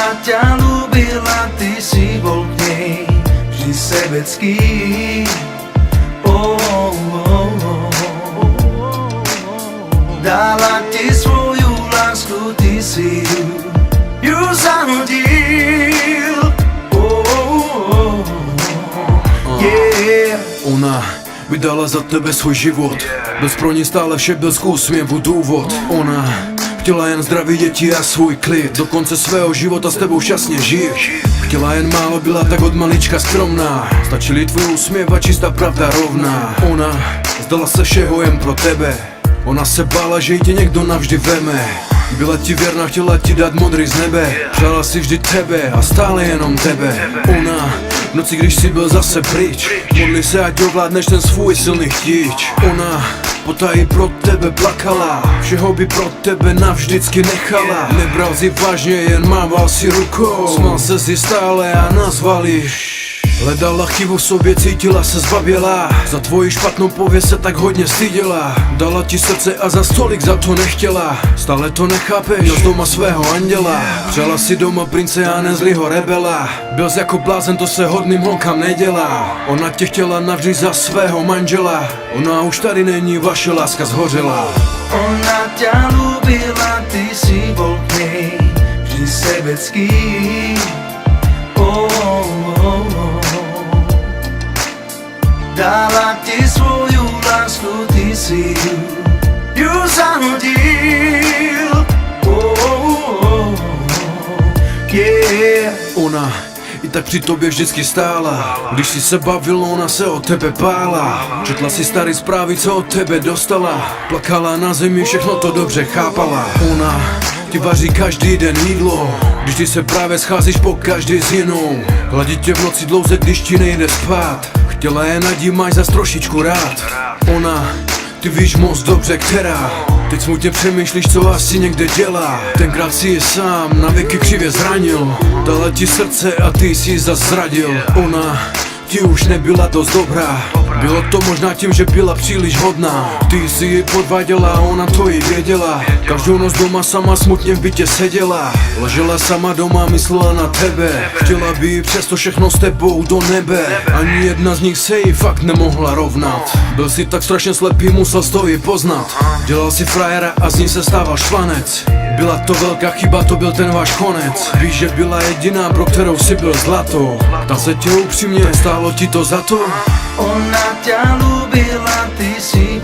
Ona ťa ľúbila, ty si bol k nej vždy sebecký. Dala ti svoju lásku, ty si ju zahodil. Yeah. Ona vydala za tebe svůj život, bez pro ní stále vše byl z úsměvu důvod. Ona chtěla jen zdraví děti a svůj klid, do konce svého života s tebou šťastně žít. Chtěla jen málo, byla tak od malička skromná, stačili tvůj úsměv a čistá pravda rovná. Ona zdala se všeho jen pro tebe, ona se bála, že ji tě někdo navždy veme. Byla ti věrná, chtěla ti dát modrý z nebe, přála si vždy tebe a stále jenom tebe. Ona v noci, když jsi byl zase pryč, modli se, ať ovládneš ten svůj silný chtíč. Ona potají pro tebe plakala, všeho by pro tebe navždycky nechala. Nebral si vážně, jen mával si rukou, smál se si stále a nazval ji. Hledala chybu v sobě, cítila se zbabělá, za tvoji špatnou pověst se tak hodně styděla. Dala ti srdce a za stolik za to nechtěla, stále to nechápeš, měl z doma svého anděla. Přála si doma prince a ne zlýho rebela, byl jsi jako blázen, to se hodným holkám nedělá. Ona tě chtěla navždy za svého manžela, ona už tady není, vaše láska zhořela. Ona ťa ľúbila, ty si bol k nej vždy sebecký. Dala ti svoju lásku, ty si ju zahodil. Yeah. Ona i tak při tobě vždycky stála, když si se bavil, ona se o tebe bála. Četla si staré zprávy, co od tebe dostala, plakala na zemi, všechno to dobře chápala. Ona ti vaří každý den jídlo, když ty se právě scházíš po každý s jinou. Hladí tě v noci dlouze, když ti nejde spát, chtěla jen ať jí máš zas trošičku rád. Ona, ty víš moc dobře, která teď smutně přemýšlíš, co asi někde dělá. Tenkrát si je sám na věky křivě zranil, dala ti srdce a ty si ji zas zradil. Ona ti už nebyla dost dobrá, bylo to možná tím, že byla příliš hodná. Ty si ji podváděla a ona to i věděla, každou noc doma sama smutně v bytě seděla. Ležela sama doma, myslela na tebe, chtěla by jí přesto všechno s tebou do nebe. Ani jedna z nich se jí fakt nemohla rovnat, byl si tak strašně slepý, musel to i poznat. Dělal si frajera a z ní se stával švanec, byla to velká chyba, to byl ten váš konec. Víš, že byla jediná, pro kterou si byl zlato, ta se tě upřímně, stálo ti to za to? Ona ťa ľúbila, ty si